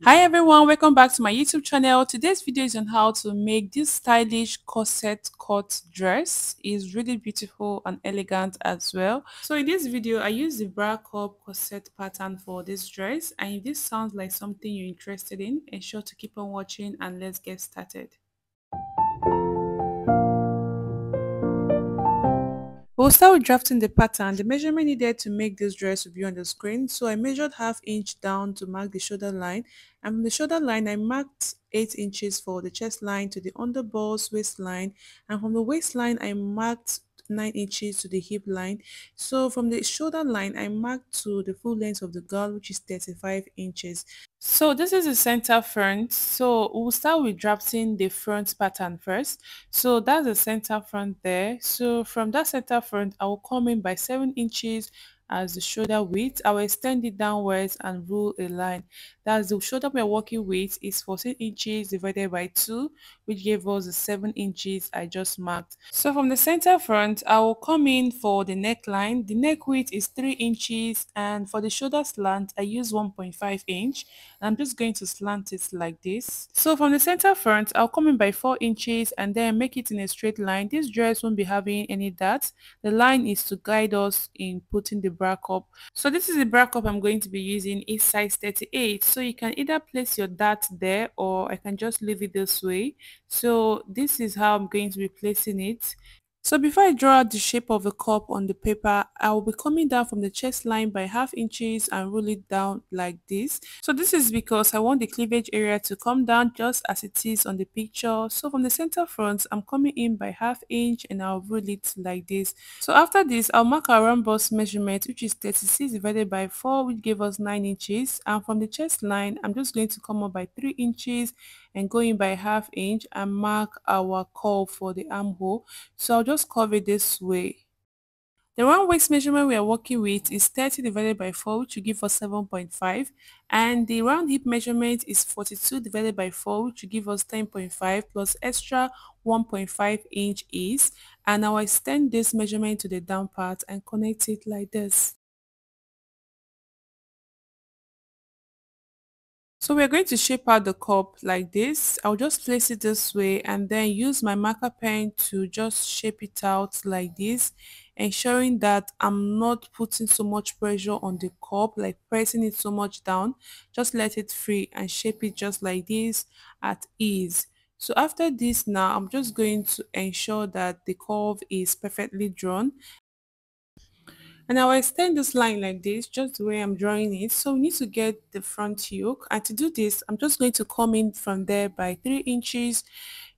Hi everyone, welcome back to my YouTube channel. Today's video is on how to make this stylish corset cut dress. It's really beautiful and elegant as well. So in this video, I use the bra cup corset pattern for this dress, and if this sounds like something you're interested in, ensure to keep on watching and let's get started. We'll start with drafting the pattern. The measurement needed to make this dress will be on the screen. So I measured half inch down to mark the shoulder line. And from the shoulder line, I marked 8 inches for the chest line to the underbust waistline. And from the waistline, I marked 9 inches to the hip line. So from the shoulder line, I marked to the full length of the gown, which is 35 inches. So this is the center front. So we'll start with drafting the front pattern first. So that's the center front there. So from that center front, I will come in by 7 inches as the shoulder width. I will extend it downwards and rule a line. That's the shoulder we're working with is 14 inches divided by 2, which gave us the 7 inches I just marked. So from the center front, I will come in for the neckline. The neck width is 3 inches, and for the shoulder slant, I use 1.5 inch. I'm just going to slant it like this. So from the center front, I'll come in by 4 inches and then make it in a straight line. This dress won't be having any dots. The line is to guide us in putting the bra cup. So this is the bra cup I'm going to be using. It's size 38. So you can either place your dart there, or I can just leave it this way. So this is how I'm going to be placing it. So before I draw out the shape of the cup on the paper, I will be coming down from the chest line by half inches and roll it down like this. So this is because I want the cleavage area to come down just as it is on the picture. So from the center front, I'm coming in by half inch and I'll roll it like this. So after this, I'll mark our round bust measurement, which is 36 divided by 4, which gave us 9 inches. And from the chest line, I'm just going to come up by 3 inches and go in by half inch and mark our curve for the armhole. So I'll just curve it this way. The round waist measurement we are working with is 30 divided by 4, which will give us 7.5, and the round hip measurement is 42 divided by 4, which will give us 10.5 plus extra 1.5 inch is, and I'll extend this measurement to the down part and connect it like this. So we're going to shape out the cup like this. I'll just place it this way and then use my marker pen to just shape it out like this, ensuring that I'm not putting so much pressure on the cup, like pressing it so much down. Just let it free and shape it just like this at ease. So after this now, I'm just going to ensure that the curve is perfectly drawn, and I'll extend this line like this, just the way I'm drawing it. So we need to get the front yoke. And to do this, I'm just going to come in from there by 3 inches.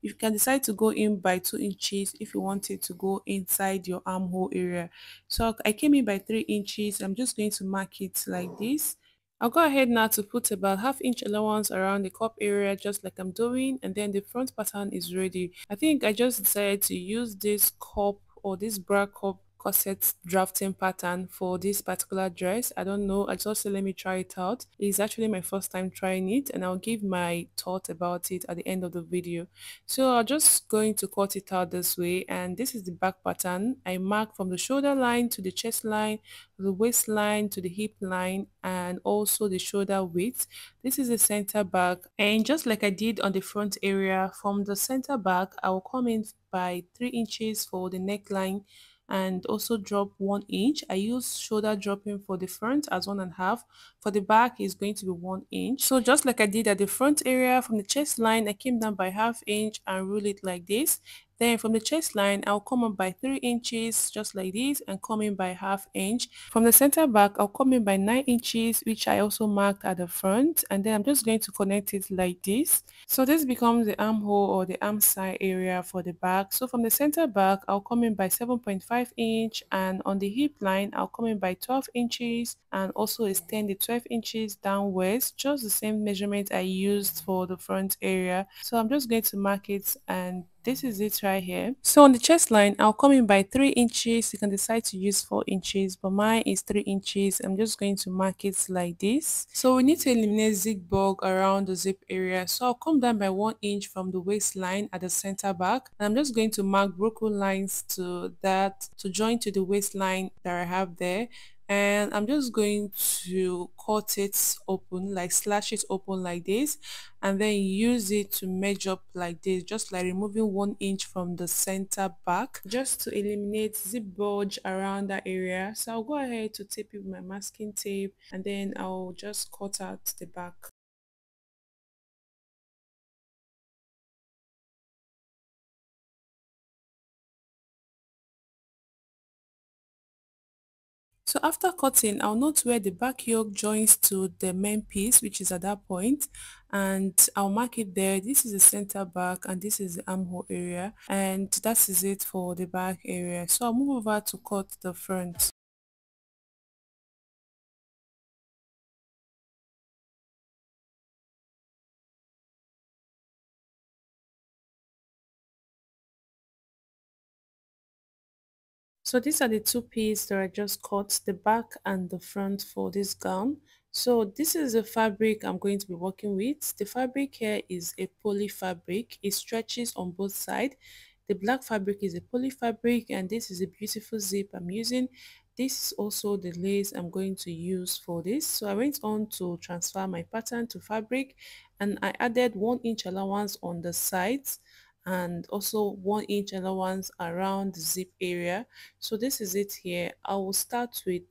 You can decide to go in by 2 inches if you want it to go inside your armhole area. So I came in by 3 inches. I'm just going to mark it like this. I'll go ahead now to put about half inch allowance around the cup area, just like I'm doing, and then the front pattern is ready. I think I just decided to use this cup or this bra cup corset drafting pattern for this particular dress. I don't know, I just said let me try it out. It's actually my first time trying it, and I'll give my thought about it at the end of the video. So I'm just going to cut it out this way, and this is the back pattern. I mark from the shoulder line to the chest line, the waistline to the hip line, and also the shoulder width. This is the center back, and just like I did on the front area, from the center back I will come in by 3 inches for the neckline and also drop 1 inch. I use shoulder dropping for the front as 1.5. For the back is going to be 1 inch. So just like I did at the front area, from the chest line I came down by half inch and rule it like this. Then from the chest line, I'll come up by 3 inches just like this and come in by half inch. From the center back, I'll come in by 9 inches, which I also marked at the front. And then I'm just going to connect it like this. So this becomes the armhole or the arm side area for the back. So from the center back, I'll come in by 7.5 inch, and on the hip line, I'll come in by 12 inches and also extend the 12 inches downwards, just the same measurement I used for the front area. So I'm just going to mark it, and this is it right here. So on the chest line, I'll come in by 3 inches. You can decide to use 4 inches, but mine is 3 inches. I'm just going to mark it like this. So we need to eliminate zigzag around the zip area. So I'll come down by 1 inch from the waistline at the center back. And I'm just going to mark broken lines to that to join to the waistline that I have there. and I'm just going to cut it open, like slash it open like this, and then use it to measure up like this, just like removing 1 inch from the center back just to eliminate zip bulge around that area. So I'll go ahead to tape it with my masking tape, and then I'll just cut out the back. So after cutting, I'll note where the back yoke joins to the main piece, which is at that point, and I'll mark it there. This is the center back and this is the armhole area, and that is it for the back area. So I'll move over to cut the front. So these are the two pieces that I just cut, the back and the front for this gown. So this is the fabric I'm going to be working with. The fabric here is a poly fabric. It stretches on both sides. The black fabric is a poly fabric, and this is a beautiful zip I'm using. This is also the lace I'm going to use for this. So I went on to transfer my pattern to fabric, and I added 1 inch allowance on the sides and also 1 inch allowance around the zip area. So this is it here. I will start with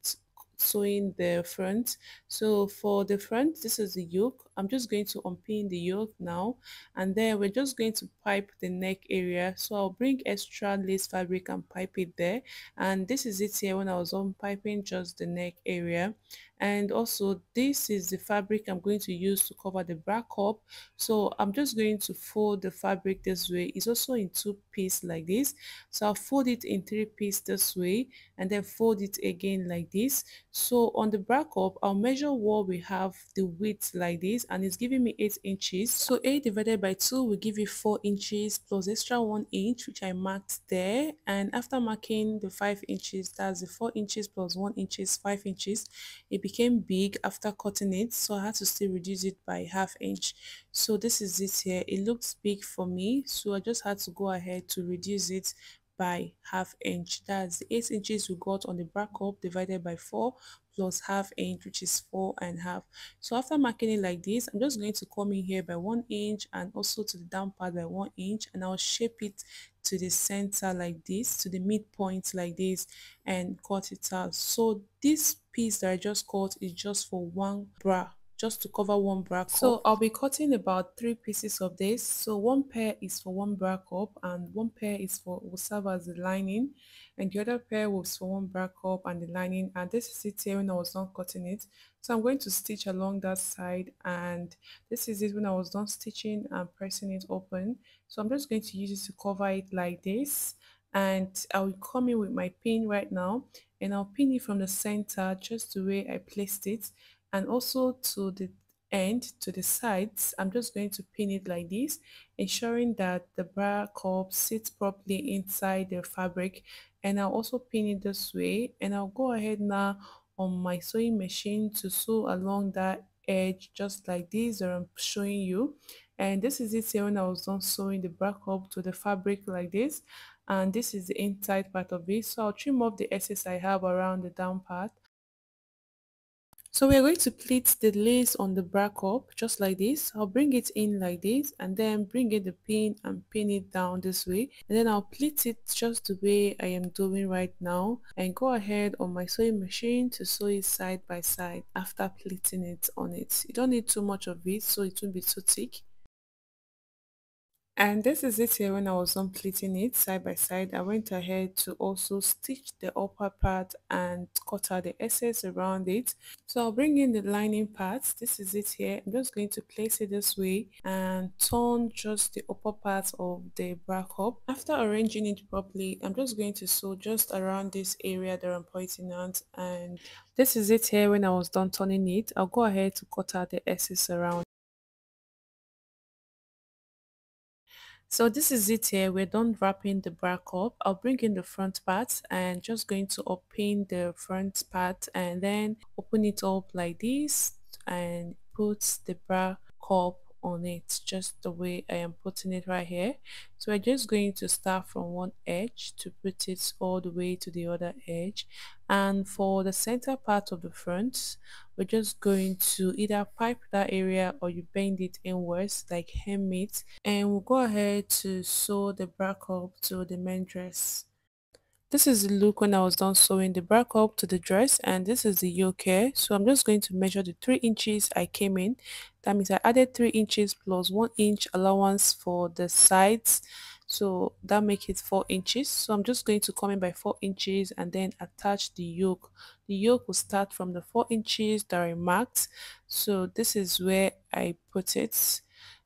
sewing the front. So for the front, this is the yoke. I'm just going to unpin the yoke now, and then we're just going to pipe the neck area. So I'll bring extra lace fabric and pipe it there, and this is it here when I was on piping just the neck area. And also this is the fabric I'm going to use to cover the bra cup. So I'm just going to fold the fabric this way. It's also in two pieces like this, so I'll fold it in three pieces this way, and then fold it again like this. So on the bra cup, I'll measure what we have the width like this, and it's giving me 8 inches. So 8 divided by 2 will give you 4 inches plus extra 1 inch, which I marked there. And after marking the 5 inches, that's the 4 inches plus 1 inch is 5 inches. It became big after cutting it, so I had to still reduce it by half inch. So this is it here. It looks big for me, so I just had to go ahead to reduce it by half inch. That's the 8 inches we got on the back up divided by 4 plus half inch, which is 4.5. So after marking it like this, I'm just going to come in here by 1 inch and also to the down part by 1 inch, and I'll shape it to the center like this, to the midpoint like this, and cut it out. So this piece that I just cut is just for one bra, just to cover one bra cup. So I'll be cutting about 3 pieces of this. So one pair is for one bra cup, and one pair is for will serve as the lining, and the other pair was for one bra cup and the lining. And this is it here when I was done cutting it. So I'm going to stitch along that side, and this is it when I was done stitching and pressing it open. So I'm just going to use it to cover it like this, and I will come in with my pin right now, and I'll pin it from the center just the way I placed it, and also to the end, to the sides. I'm just going to pin it like this, ensuring that the bra cup sits properly inside the fabric. And I'll also pin it this way, and I'll go ahead now on my sewing machine to sew along that edge just like this that I'm showing you. And this is it here when I was done sewing the bra cup to the fabric like this, and this is the inside part of it. So I'll trim off the excess I have around the down part. So we're going to pleat the lace on the bra cup just like this. I'll bring it in like this, and then bring in the pin and pin it down this way, and then I'll pleat it just the way I am doing right now, and go ahead on my sewing machine to sew it side by side after pleating it on it. You don't need too much of it so it won't be too thick. And this is it here when I was done pleating it side by side. I went ahead to also stitch the upper part and cut out the excess around it. So I'll bring in the lining part. This is it here. I'm just going to place it this way and turn just the upper part of the bra cup. After arranging it properly, I'm just going to sew just around this area that I'm pointing out, and this is it here when I was done turning it. I'll go ahead to cut out the excess around. So this is it here. We're done wrapping the bra up. I'll bring in the front part and just going to open the front part and then open it up like this and put the bra cup on it, just the way I am putting it right here. So we're just going to start from one edge to put it all the way to the other edge, and for the center part of the front, we're just going to either pipe that area or you bend it inwards like hem it, and we'll go ahead to sew the back up to the main dress. This is the look when I was done sewing the back up to the dress, and this is the yoke here. So I'm just going to measure the 3 inches I came in. That means I added 3 inches plus 1 inch allowance for the sides. So that makes it 4 inches. So I'm just going to come in by 4 inches and then attach the yoke. The yoke will start from the 4 inches that I marked. So this is where I put it.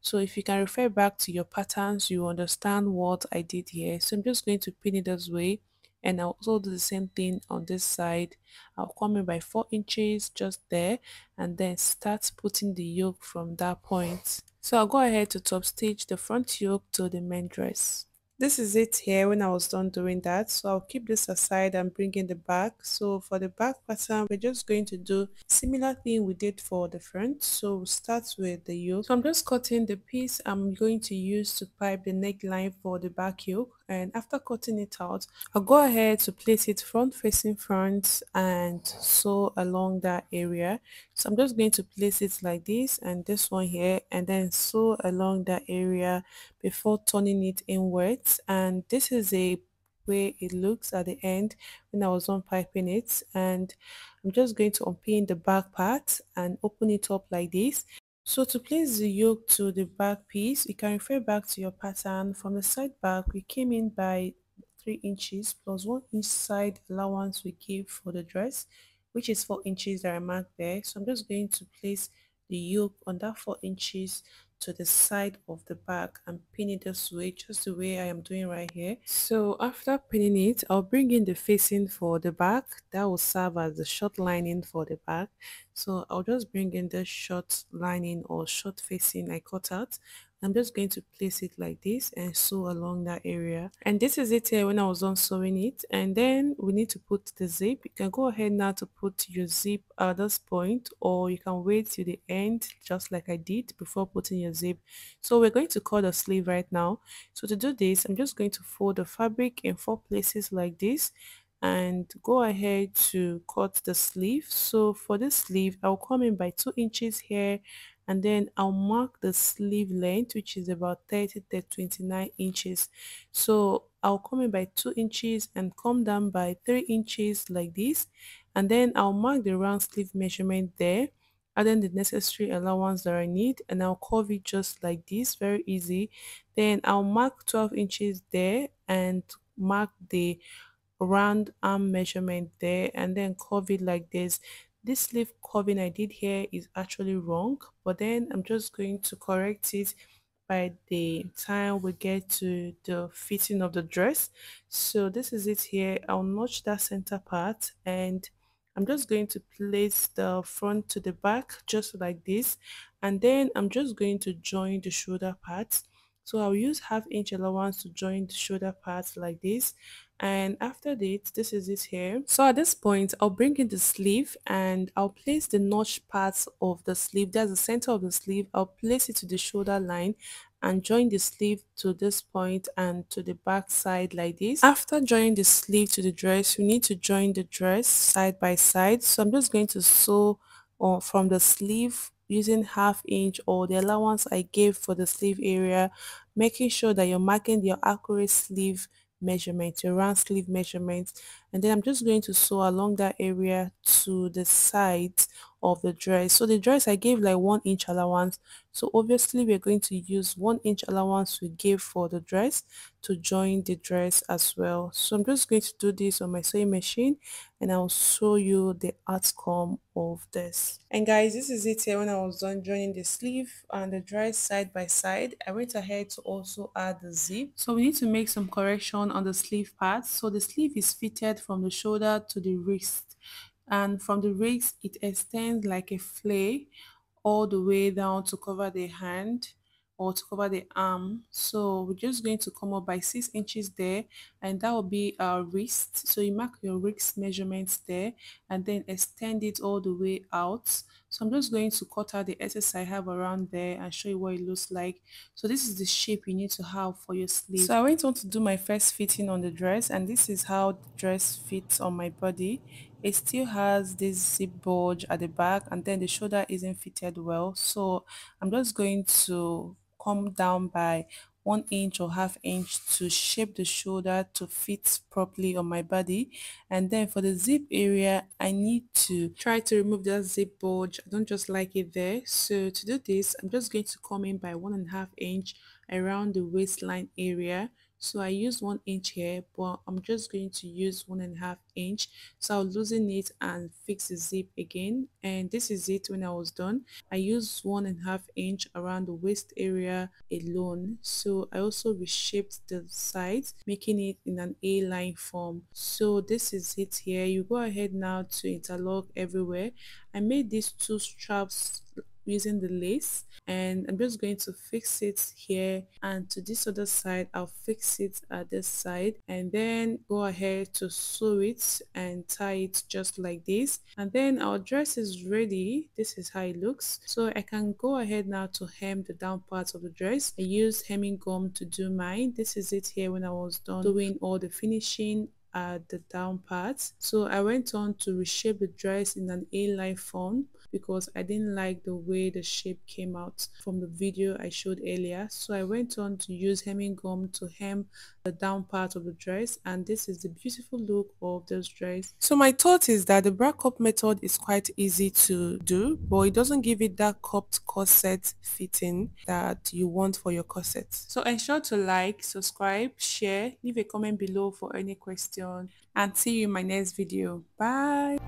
So if you can refer back to your patterns, you understand what I did here. So I'm just going to pin it this way, and I'll also do the same thing on this side. I'll come in by 4 inches just there and then start putting the yoke from that point. So I'll go ahead to top stitch the front yoke to the main dress. This is it here when I was done doing that. So I'll keep this aside and bring in the back. So for the back pattern, we're just going to do similar thing we did for the front. So we'll start with the yoke. So I'm just cutting the piece I'm going to use to pipe the neckline for the back yoke, and after cutting it out, I'll go ahead to place it front facing front and sew along that area. So I'm just going to place it like this and this one here, and then sew along that area before turning it inwards. And this is a way it looks at the end when I was done piping it. And I'm just going to unpin the back part and open it up like this. So to place the yoke to the back piece, you can refer back to your pattern. From the side back, we came in by 3 inches plus 1 inch side allowance we give for the dress, which is 4 inches that I marked there. So I'm just going to place the yoke on that 4 inches to the side of the back and pin it this way, just the way I am doing right here. So after pinning it, I'll bring in the facing for the back. That will serve as the short lining for the back. So I'll just bring in the short lining or short facing I cut out. I'm just going to place it like this and sew along that area. And this is it here when I was done sewing it. And then we need to put the zip. You can go ahead now to put your zip at this point, or you can wait till the end just like I did before putting your zip. So we're going to cut the sleeve right now. So to do this, I'm just going to fold the fabric in 4 places like this and go ahead to cut the sleeve. So for this sleeve, I'll come in by 2 inches here, and then I'll mark the sleeve length, which is about 30 to 29 inches. So I'll come in by 2 inches and come down by 3 inches like this, and then I'll mark the round sleeve measurement there, adding the necessary allowance that I need, and I'll curve it just like this, very easy. Then I'll mark 12 inches there and mark the round arm measurement there, and then curve it like this sleeve curving I did here is actually wrong, but then I'm just going to correct it by the time we get to the fitting of the dress. So this is it here. I'll notch that center part, and I'm just going to place the front to the back just like this, and then I'm just going to join the shoulder parts. So I'll use ½ inch allowance to join the shoulder parts like this, and after this is it here. So at this point, I'll bring in the sleeve and I'll place the notch parts of the sleeve, that's the center of the sleeve. I'll place it to the shoulder line and join the sleeve to this point and to the back side like this. After joining the sleeve to the dress, you need to join the dress side by side. So I'm just going to sew from the sleeve using ½ inch or the allowance I gave for the sleeve area, making sure that you're marking your accurate sleeve measurement, your round sleeve measurement, and then I'm just going to sew along that area to the sides of the dress. So the dress I gave like 1 inch allowance, so obviously we're going to use 1 inch allowance we gave for the dress to join the dress as well. So I'm just going to do this on my sewing machine and I'll show you the outcome of this. And guys, this is it here when I was done joining the sleeve and the dress side by side. I went ahead to also add the zip. So we need to make some correction on the sleeve part. So the sleeve is fitted from the shoulder to the wrist, and from the wrist it extends like a flare all the way down to cover the hand or to cover the arm. So we're just going to come up by 6 inches there, and that will be our wrist. So you mark your wrist measurements there and then extend it all the way out So I'm just going to cut out the excess I have around there and show you what it looks like. So this is the shape you need to have for your sleeve. So I went on to do my first fitting on the dress, and this is how the dress fits on my body. It still has this zip bulge at the back, and then the shoulder isn't fitted well. So I'm just going to come down by 1 inch or half inch to shape the shoulder to fit properly on my body. And then for the zip area, I need to try to remove that zip bulge. I don't just like it there. So to do this, I'm just going to come in by 1.5 inch around the waistline area. So I used 1 inch here, but I'm just going to use 1.5 inch. So I'll loosen it and fix the zip again. And this is it when I was done. I used 1.5 inch around the waist area alone. So I also reshaped the sides, making it in an A-line form. So this is it here. You go ahead now to interlock everywhere. I made these two straps using the lace, and I'm just going to fix it here, and to this other side I'll fix it at this side, and then go ahead to sew it and tie it just like this, and then our dress is ready. This is how it looks. So I can go ahead now to hem the down parts of the dress. I used hemming gum to do mine. This is it here when I was done doing all the finishing at the down part. So I went on to reshape the dress in an A-line form because I didn't like the way the shape came out from the video I showed earlier. So I went on to use hemming gum to hem the down part of the dress, and this is the beautiful look of this dress. So my thought is that the bra cup method is quite easy to do, but it doesn't give it that cupped corset fitting that you want for your corset. So ensure to like, subscribe, share, leave a comment below for any question, and see you in my next video. Bye.